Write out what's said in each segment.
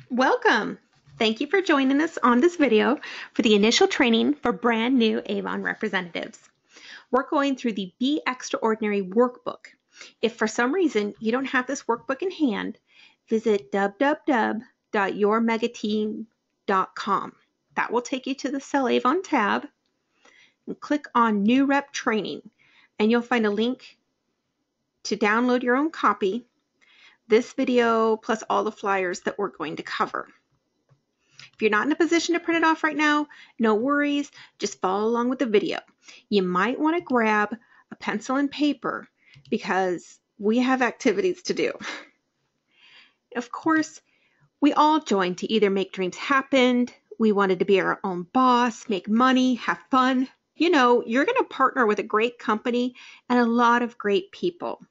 Welcome! Thank you for joining us on this video for the initial training for brand new Avon representatives. We're going through the Be Extraordinary workbook. If for some reason you don't have this workbook in hand, visit www.yourmegateam.com. That will take you to the Sell Avon tab and click on New Rep Training, and you'll find a link to download your own copy. This video plus all the flyers that we're going to cover. If you're not in a position to print it off right now, no worries, just follow along with the video. You might want to grab a pencil and paper because we have activities to do. Of course, we all joined to either make dreams happen, we wanted to be our own boss, make money, have fun. You know, you're going to partner with a great company and a lot of great people.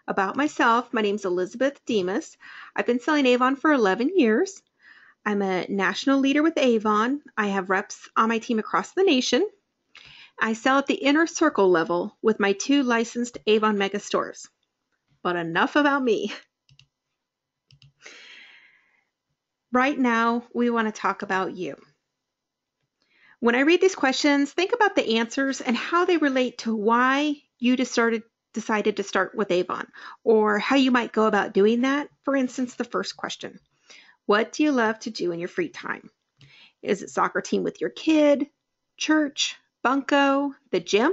About myself, my name's Elizabeth Demas. I've been selling Avon for 11 years. I'm a national leader with Avon. I have reps on my team across the nation. I sell at the inner circle level with my 2 licensed Avon mega stores. But enough about me. Right now, we want to talk about you. When I read these questions, think about the answers and how they relate to why you decided to start with Avon, or how you might go about doing that. For instance, the first question, what do you love to do in your free time? Is it soccer team with your kid, church, bunco, the gym?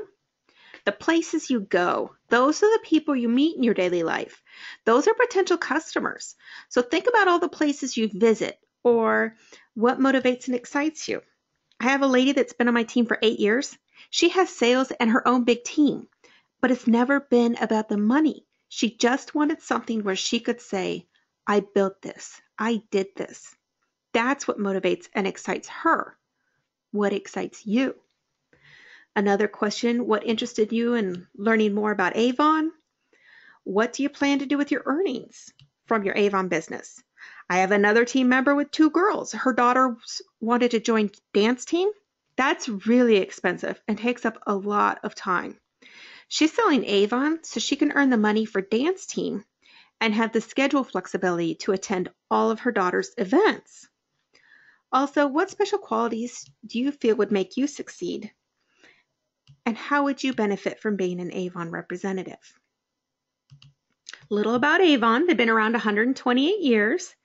The places you go, those are the people you meet in your daily life. Those are potential customers. So think about all the places you visit or what motivates and excites you. I have a lady that's been on my team for 8 years. She has sales and her own big team. But it's never been about the money. She just wanted something where she could say, I built this, I did this. That's what motivates and excites her. What excites you? Another question, what interested you in learning more about Avon? What do you plan to do with your earnings from your Avon business? I have another team member with 2 girls. Her daughter wanted to join dance team. That's really expensive and takes up a lot of time. She's selling Avon so she can earn the money for dance team and have the schedule flexibility to attend all of her daughter's events. Also, what special qualities do you feel would make you succeed? And how would you benefit from being an Avon representative? Little about Avon. They've been around 128 years.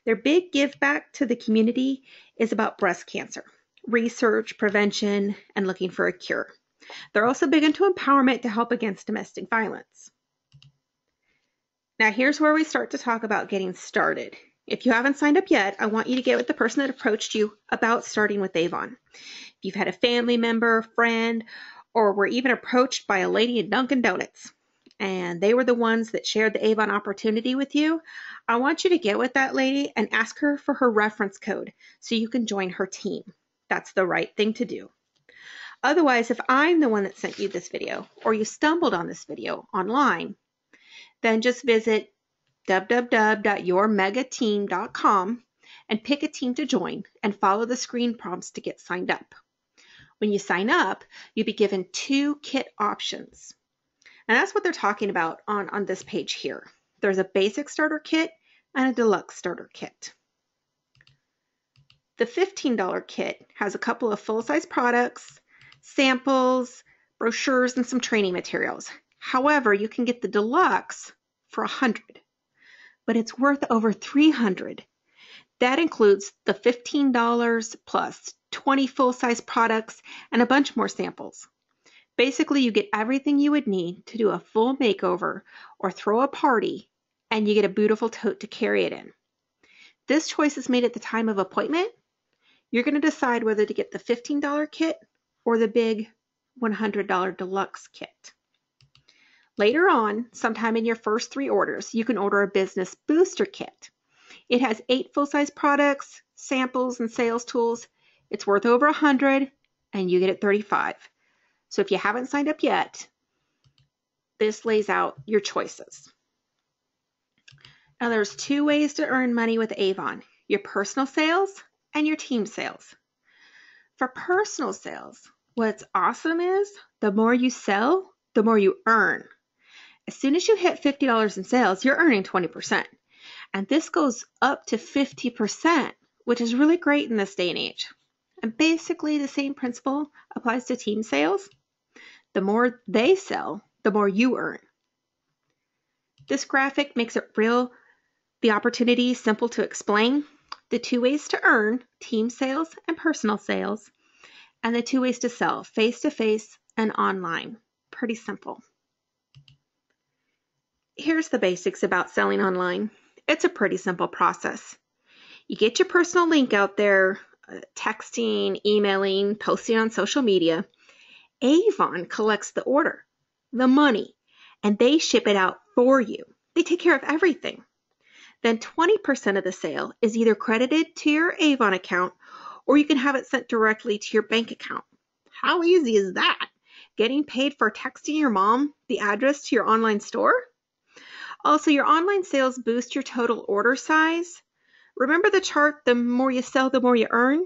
Their big give back to the community is about breast cancer, research, prevention, and looking for a cure. They're also big into empowerment to help against domestic violence. Now here's where we start to talk about getting started. If you haven't signed up yet, I want you to get with the person that approached you about starting with Avon. If you've had a family member, friend, or were even approached by a lady in Dunkin' Donuts, and they were the ones that shared the Avon opportunity with you, I want you to get with that lady and ask her for her reference code so you can join her team. That's the right thing to do. Otherwise, if I'm the one that sent you this video or you stumbled on this video online, then just visit www.yourmegateam.com and pick a team to join and follow the screen prompts to get signed up. When you sign up, you'll be given 2 kit options. And that's what they're talking about on this page here. There's a basic starter kit and a deluxe starter kit. The $15 kit has a couple of full-size products, samples, brochures, and some training materials. However, you can get the deluxe for $100, but it's worth over $300. That includes the $15 plus 20 full-size products and a bunch more samples. Basically, you get everything you would need to do a full makeover or throw a party, and you get a beautiful tote to carry it in. This choice is made at the time of appointment. You're going to decide whether to get the $15 kit or the big $100 deluxe kit. Later on, sometime in your first 3 orders, you can order a business booster kit. It has 8 full-size products, samples, and sales tools. It's worth over $100, and you get it $35. So if you haven't signed up yet, this lays out your choices. Now there's 2 ways to earn money with Avon, your personal sales and your team sales. For personal sales, what's awesome is the more you sell, the more you earn. As soon as you hit $50 in sales, you're earning 20%. And this goes up to 50%, which is really great in this day and age. And basically the same principle applies to team sales. The more they sell, the more you earn. This graphic makes it real, the opportunity simple to explain, the two ways to earn, team sales and personal sales, and the two ways to sell, face-to-face and online. Pretty simple. Here's the basics about selling online. It's a pretty simple process. You get your personal link out there, texting, emailing, posting on social media. Avon collects the order, the money, and they ship it out for you. They take care of everything. Then 20% of the sale is either credited to your Avon account or you can have it sent directly to your bank account. How easy is that? Getting paid for texting your mom the address to your online store? Also, your online sales boost your total order size. Remember the chart, the more you sell, the more you earn?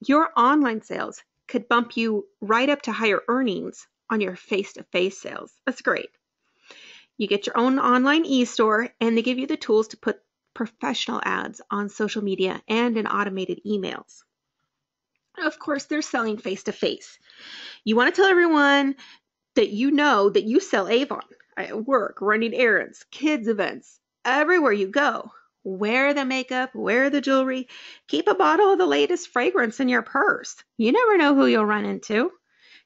Your online sales could bump you right up to higher earnings on your face-to-face sales. That's great. You get your own online e-store, and they give you the tools to put professional ads on social media and in automated emails. Of course, they're selling face-to-face. You want to tell everyone that you know that you sell Avon at work, running errands, kids events, everywhere you go. Wear the makeup, wear the jewelry, keep a bottle of the latest fragrance in your purse. You never know who you'll run into.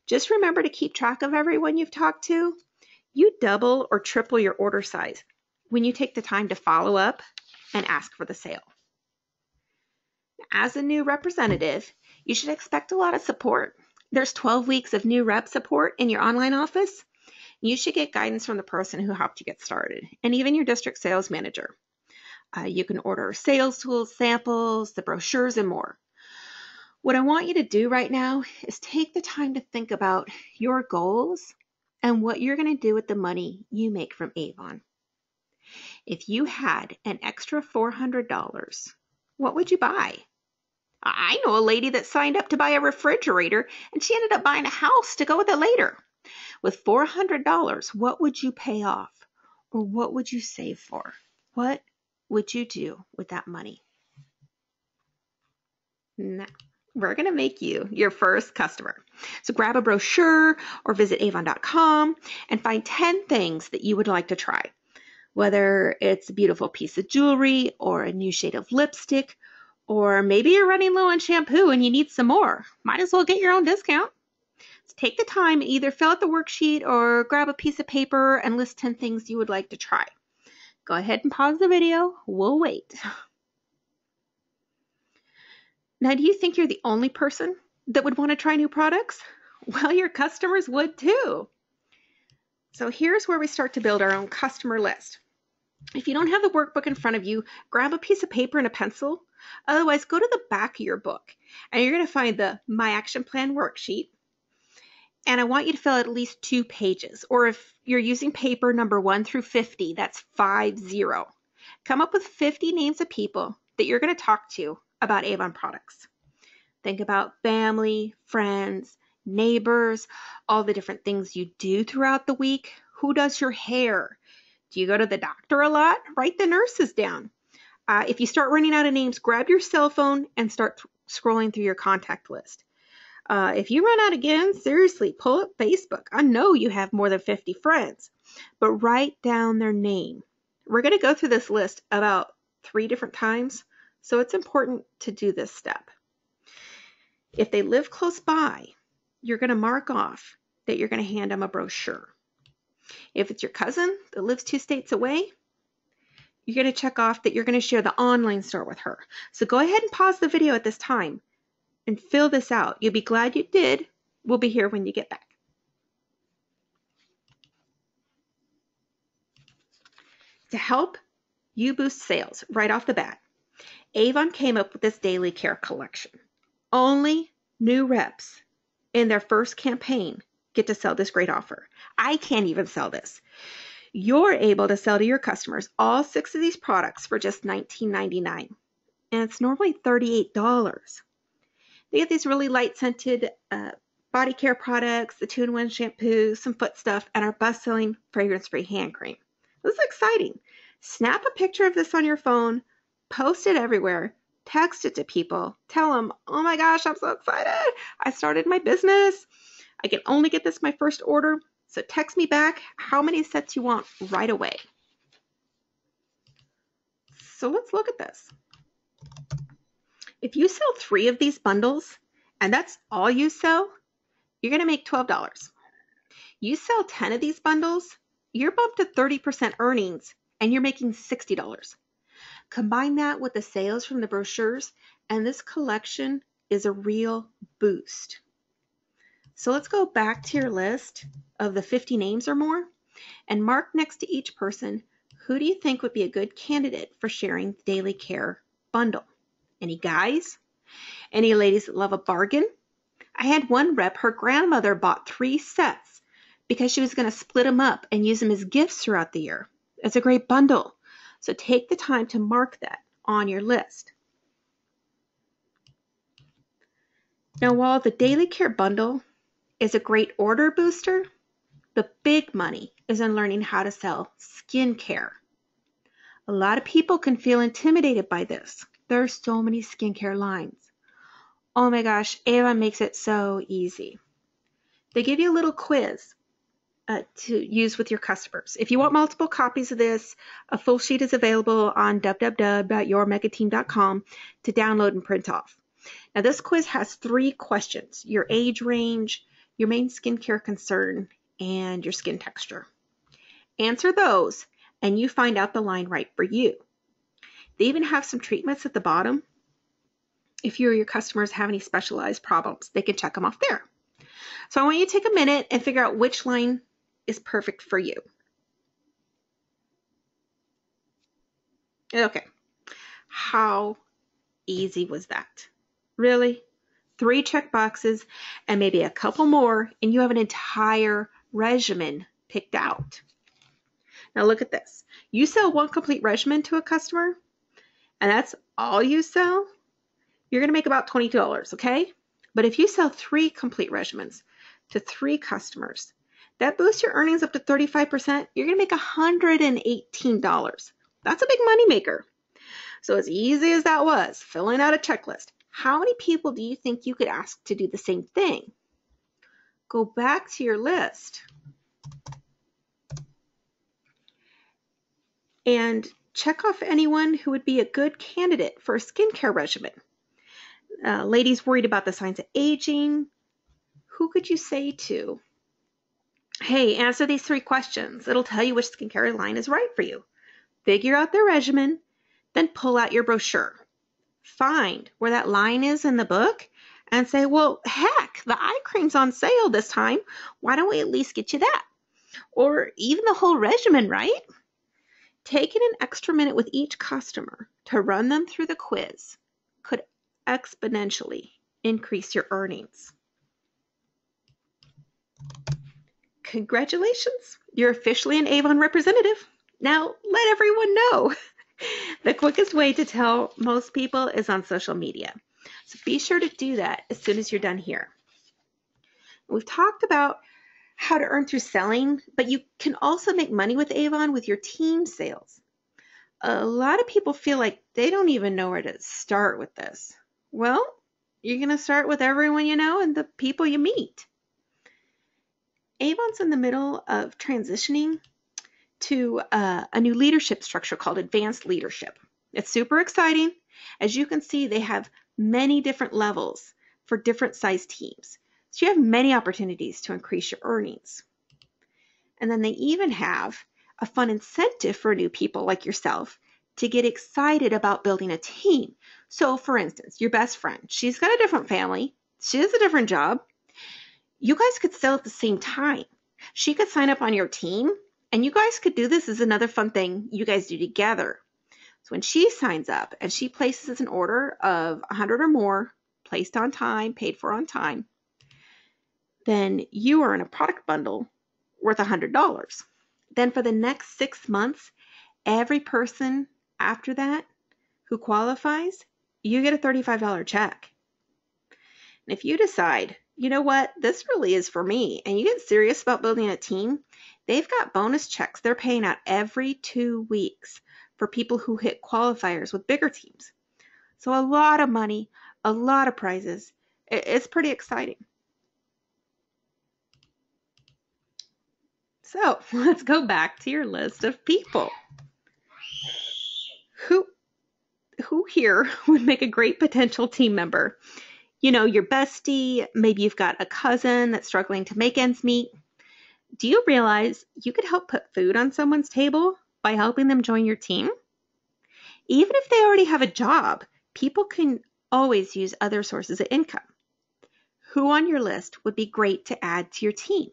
Just remember to keep track of everyone you've talked to. You double or triple your order size when you take the time to follow up and ask for the sale. As a new representative, you should expect a lot of support. There's 12 weeks of new rep support in your online office. You should get guidance from the person who helped you get started, and even your district sales manager. You can order sales tools, samples, the brochures, and more. What I want you to do right now is take the time to think about your goals and what you're going to do with the money you make from Avon. If you had an extra $400, what would you buy? I know a lady that signed up to buy a refrigerator and she ended up buying a house to go with it later. With $400, what would you pay off? Or what would you save for? What would you do with that money? Now, we're going to make you your first customer. So grab a brochure or visit avon.com and find 10 things that you would like to try. Whether it's a beautiful piece of jewelry or a new shade of lipstick, or maybe you're running low on shampoo and you need some more. Might as well get your own discount. So take the time, either fill out the worksheet or grab a piece of paper and list 10 things you would like to try. Go ahead and pause the video. We'll wait. Now, do you think you're the only person that would want to try new products? Well, your customers would too. So here's where we start to build our own customer list. If you don't have the workbook in front of you, grab a piece of paper and a pencil. Otherwise, go to the back of your book and you're going to find the My Action Plan worksheet. And I want you to fill out at least 2 pages. Or if you're using paper number 1 through 50, that's 50. Come up with 50 names of people that you're going to talk to about Avon products. Think about family, friends, neighbors, all the different things you do throughout the week. Who does your hair? Do you go to the doctor a lot? Write the nurses down. If you start running out of names, grab your cell phone and start scrolling through your contact list. If you run out again, seriously, pull up Facebook. I know you have more than 50 friends, but write down their name. We're going to go through this list about 3 different times, so it's important to do this step. If they live close by, you're going to mark off that you're going to hand them a brochure. If it's your cousin that lives 2 states away, you're going to check off that you're going to share the online store with her. So go ahead and pause the video at this time and fill this out. You'll be glad you did. We'll be here when you get back. To help you boost sales right off the bat, Avon came up with this daily care collection. Only new reps in their first campaign get to sell this great offer. I can't even sell this. You're able to sell to your customers all 6 of these products for just $19.99. And it's normally $38. They get these really light scented body care products, the 2-in-1 shampoo, some foot stuff, and our best-selling fragrance-free hand cream. This is exciting. Snap a picture of this on your phone, post it everywhere, text it to people, tell them, oh my gosh, I'm so excited. I started my business. I can only get this my first order. So text me back how many sets you want right away. So let's look at this. If you sell 3 of these bundles, and that's all you sell, you're going to make $12. You sell 10 of these bundles, you're bumped to 30% earnings, and you're making $60. Combine that with the sales from the brochures, and this collection is a real boost. So let's go back to your list of the 50 names or more, and mark next to each person, who do you think would be a good candidate for sharing the Daily Care bundle? Any guys? Any ladies that love a bargain? I had one rep, her grandmother bought 3 sets because she was going to split them up and use them as gifts throughout the year. It's a great bundle. So take the time to mark that on your list. Now, while the Daily Care bundle is a great order booster, the big money is in learning how to sell skincare. A lot of people can feel intimidated by this. There are so many skincare lines. Oh my gosh, Avon makes it so easy. They give you a little quiz to use with your customers. If you want multiple copies of this, a full sheet is available on www.yourmegateam.com to download and print off. Now this quiz has 3 questions: your age range, your main skincare concern, and your skin texture. Answer those and you find out the line right for you. They even have some treatments at the bottom. If you or your customers have any specialized problems, they can check them off there. So I want you to take a minute and figure out which line is perfect for you. Okay. How easy was that? Really? 3 check boxes and maybe a couple more, and you have an entire regimen picked out. Now look at this. You sell 1 complete regimen to a customer, and that's all you sell, you're going to make about $22, okay? But if you sell 3 complete regimens to 3 customers, that boosts your earnings up to 35%. You're going to make $118. That's a big money maker. So as easy as that was, filling out a checklist, how many people do you think you could ask to do the same thing? Go back to your list and check off anyone who would be a good candidate for a skincare regimen. Ladies worried about the signs of aging, who could you say to? Hey, answer these 3 questions. It'll tell you which skincare line is right for you. Figure out their regimen, then pull out your brochure. Find where that line is in the book and say, well, heck, the eye cream's on sale this time. Why don't we at least get you that? Or even the whole regimen, right? Taking an extra minute with each customer to run them through the quiz could exponentially increase your earnings. Congratulations, you're officially an Avon representative. Now let everyone know. The quickest way to tell most people is on social media. So be sure to do that as soon as you're done here. We've talked about how to earn through selling, but you can also make money with Avon with your team sales. A lot of people feel like they don't even know where to start with this. Well, you're going to start with everyone you know and the people you meet. Avon's in the middle of transitioning to a new leadership structure called Advanced Leadership. It's super exciting. As you can see, they have many different levels for different size teams. So you have many opportunities to increase your earnings. And then they even have a fun incentive for new people like yourself to get excited about building a team. So for instance, your best friend, she's got a different family. She has a different job. You guys could sell at the same time. She could sign up on your team, and you guys could do this as another fun thing you guys do together. So when she signs up and she places an order of 100 or more, placed on time, paid for on time, then you earn a product bundle worth $100. Then for the next 6 months, every person after that who qualifies, you get a $35 check. And if you decide, you know what, this really is for me, and you get serious about building a team, they've got bonus checks they're paying out every 2 weeks for people who hit qualifiers with bigger teams. So a lot of money, a lot of prizes. It's pretty exciting. So let's go back to your list of people. Who here would make a great potential team member? You know, your bestie, maybe you've got a cousin that's struggling to make ends meet. Do you realize you could help put food on someone's table by helping them join your team? Even if they already have a job, people can always use other sources of income. Who on your list would be great to add to your team?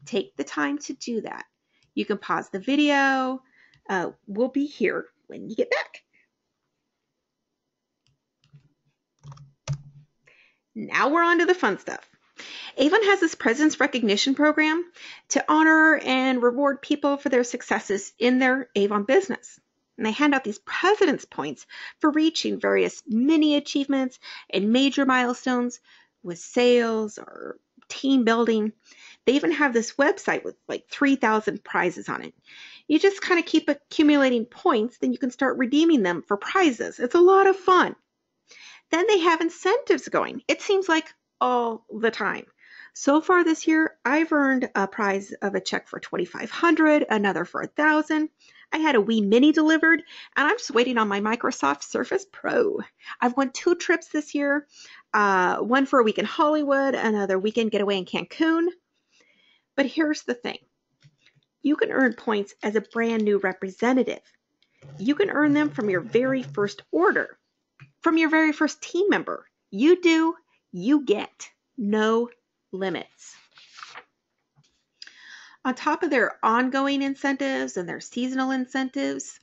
Take the time to do that. You can pause the video. We'll be here when you get back. Now we're on to the fun stuff. Avon has this presence recognition program to honor and reward people for their successes in their Avon business. And they hand out these President's Points for reaching various mini achievements and major milestones with sales or team building. They even have this website with like 3,000 prizes on it. You just kind of keep accumulating points, then you can start redeeming them for prizes. It's a lot of fun. Then they have incentives going. It seems like all the time. So far this year, I've earned a prize of a check for $2,500, another for $1,000. I had a Wii Mini delivered, and I'm just waiting on my Microsoft Surface Pro. I've won 2 trips this year, one for a week in Hollywood, another weekend getaway in Cancun. But here's the thing. You can earn points as a brand new representative. You can earn them from your very first order, from your very first team member. You do, you get. No limits. On top of their ongoing incentives and their seasonal incentives,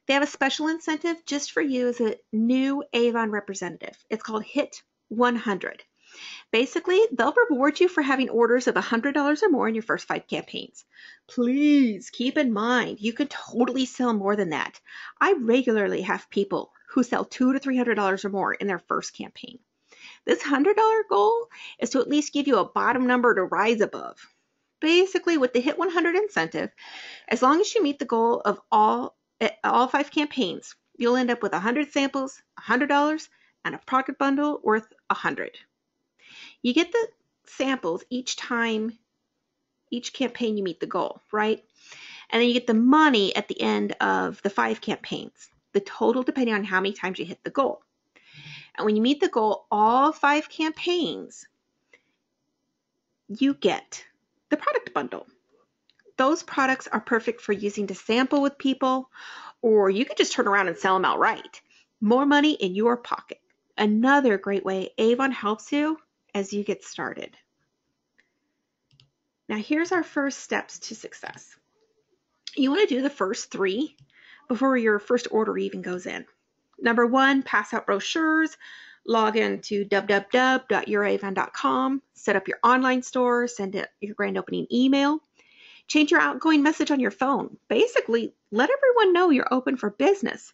they have a special incentive just for you as a new Avon representative. It's called Hit 100. Basically, they'll reward you for having orders of $100 or more in your first 5 campaigns. Please keep in mind, you can totally sell more than that. I regularly have people who sell $200 to $300 or more in their first campaign. This $100 goal is to at least give you a bottom number to rise above. Basically, with the Hit 100 incentive, as long as you meet the goal of all 5 campaigns, you'll end up with 100 samples, $100, and a product bundle worth $100. You get the samples each time, each campaign you meet the goal, right? And then you get the money at the end of the 5 campaigns, the total depending on how many times you hit the goal. And when you meet the goal, all 5 campaigns, you get the product bundle. Those products are perfect for using to sample with people, or you could just turn around and sell them outright. More money in your pocket. Another great way Avon helps you as you get started. Now here's our first steps to success. You want to do the first 3 before your first order even goes in. Number 1, pass out brochures, log into www.youravon.com, set up your online store, send it your grand opening email, change your outgoing message on your phone. Basically, let everyone know you're open for business.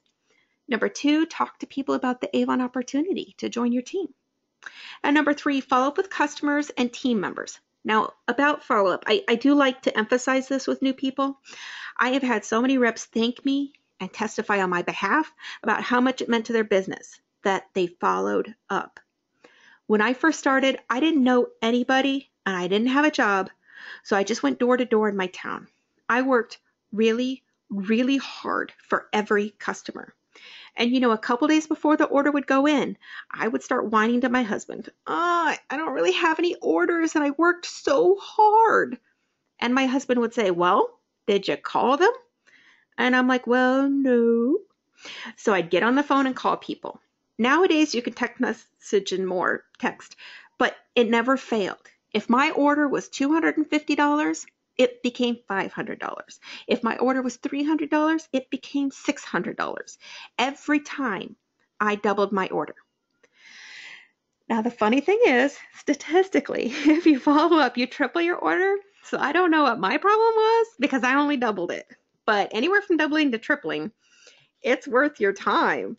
Number 2, talk to people about the Avon opportunity to join your team. And number 3, follow up with customers and team members. Now, about follow-up, I do like to emphasize this with new people. I have had so many reps thank me and testify on my behalf about how much it meant to their business that they followed up. When I first started, I didn't know anybody and I didn't have a job, so I just went door to door in my town. I worked really, really hard for every customer. And you know, a couple days before the order would go in, I would start whining to my husband, I don't really have any orders and I worked so hard. And my husband would say, well, did you call them? And I'm like, well, no. So I'd get on the phone and call people. Nowadays, you can text message and more text, but it never failed. If my order was $250, it became $500. If my order was $300, it became $600. Every time I doubled my order. Now, the funny thing is, statistically, if you follow up, you triple your order. So I don't know what my problem was because I only doubled it. But anywhere from doubling to tripling, it's worth your time.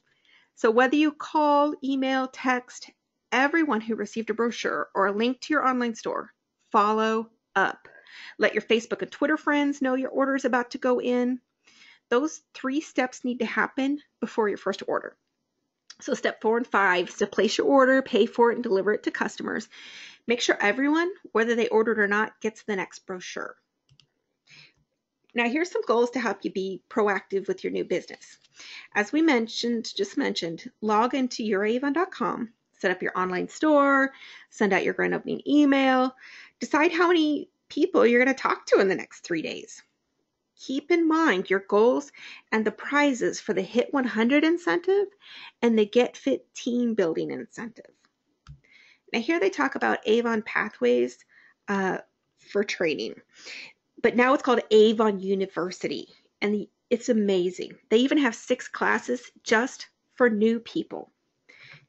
So whether you call, email, text, everyone who received a brochure or a link to your online store, follow up. Let your Facebook and Twitter friends know your order is about to go in. Those 3 steps need to happen before your first order. So step 4 and 5 is to place your order, pay for it, and deliver it to customers. Make sure everyone, whether they ordered or not, gets the next brochure. Now here's some goals to help you be proactive with your new business. As we just mentioned, log into youravon.com, set up your online store, send out your grand opening email, decide how many people you're going to talk to in the next 3 days. Keep in mind your goals and the prizes for the Hit 100 incentive and the Get Fit team building incentive. Now here they talk about Avon Pathways for training, but now it's called Avon University, and it's amazing. They even have 6 classes just for new people.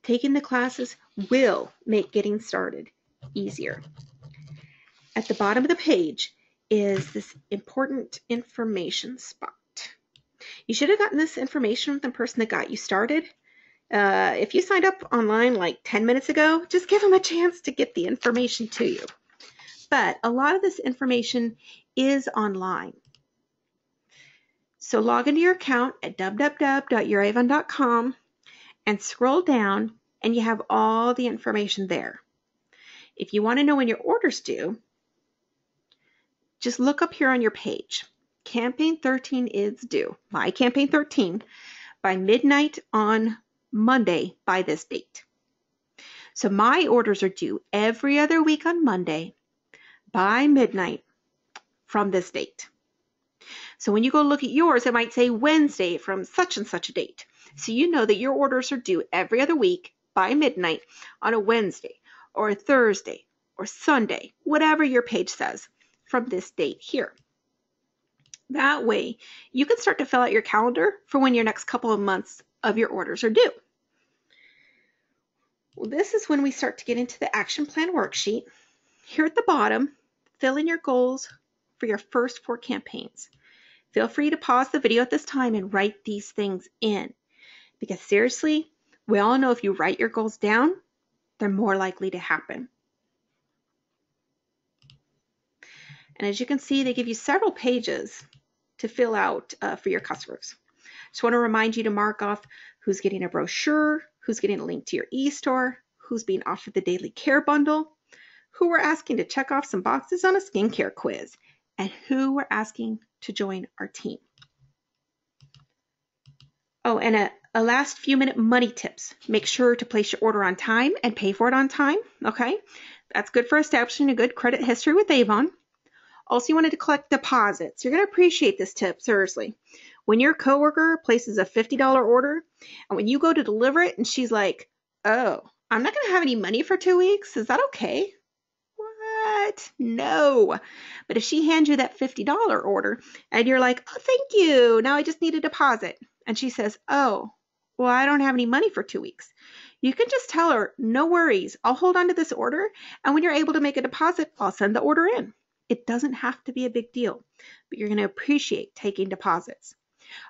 Taking the classes will make getting started easier. At the bottom of the page is this important information spot. You should have gotten this information from the person that got you started. If you signed up online like 10 minutes ago, just give them a chance to get the information to you. But a lot of this information is online. So log into your account at www.youravon.com and scroll down, and you have all the information there. If you want to know when your order's due, just look up here on your page. Campaign 13 is due. My campaign 13 by midnight on Monday by this date. So my orders are due every other week on Monday by midnight from this date. So when you go look at yours, it might say Wednesday from such and such a date. So you know that your orders are due every other week by midnight on a Wednesday or a Thursday or Sunday, whatever your page says, from this date here. That way, you can start to fill out your calendar for when your next couple of months of your orders are due. Well, this is when we start to get into the action plan worksheet. Here at the bottom, fill in your goals for your first 4 campaigns. Feel free to pause the video at this time and write these things in, because seriously, we all know if you write your goals down, they're more likely to happen. And as you can see, they give you several pages to fill out for your customers. Just want to remind you to mark off who's getting a brochure, who's getting a link to your e-store, who's being offered the daily care bundle, who we're asking to check off some boxes on a skincare quiz, and who we're asking to join our team. Oh, and a last few minute money tips. Make sure to place your order on time and pay for it on time. Okay, that's good for establishing a good credit history with Avon. Also, you wanted to collect deposits. You're going to appreciate this tip, seriously. When your coworker places a $50 order, and when you go to deliver it, and she's like, "Oh, I'm not going to have any money for 2 weeks. Is that okay?" What? No. But if she hands you that $50 order, and you're like, "Oh, thank you. Now I just need a deposit," and she says, "Oh, well, I don't have any money for 2 weeks." You can just tell her, "No worries. I'll hold on to this order, and when you're able to make a deposit, I'll send the order in." It doesn't have to be a big deal, but you're going to appreciate taking deposits.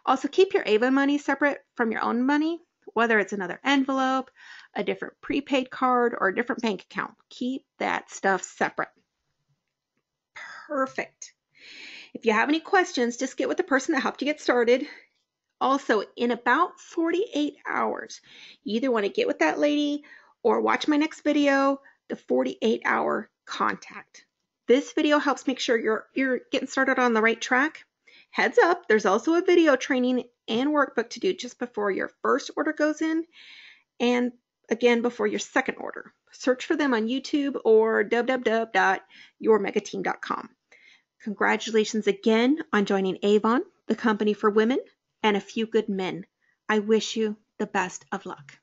Also, keep your Avon money separate from your own money, whether it's another envelope, a different prepaid card, or a different bank account. Keep that stuff separate. Perfect. If you have any questions, just get with the person that helped you get started. Also, in about 48 hours, you either want to get with that lady or watch my next video, the 48-hour contact. This video helps make sure you're getting started on the right track. Heads up, there's also a video training and workbook to do just before your first order goes in, and again before your second order. Search for them on YouTube or www.yourmegateam.com. Congratulations again on joining Avon, the company for women and a few good men. I wish you the best of luck.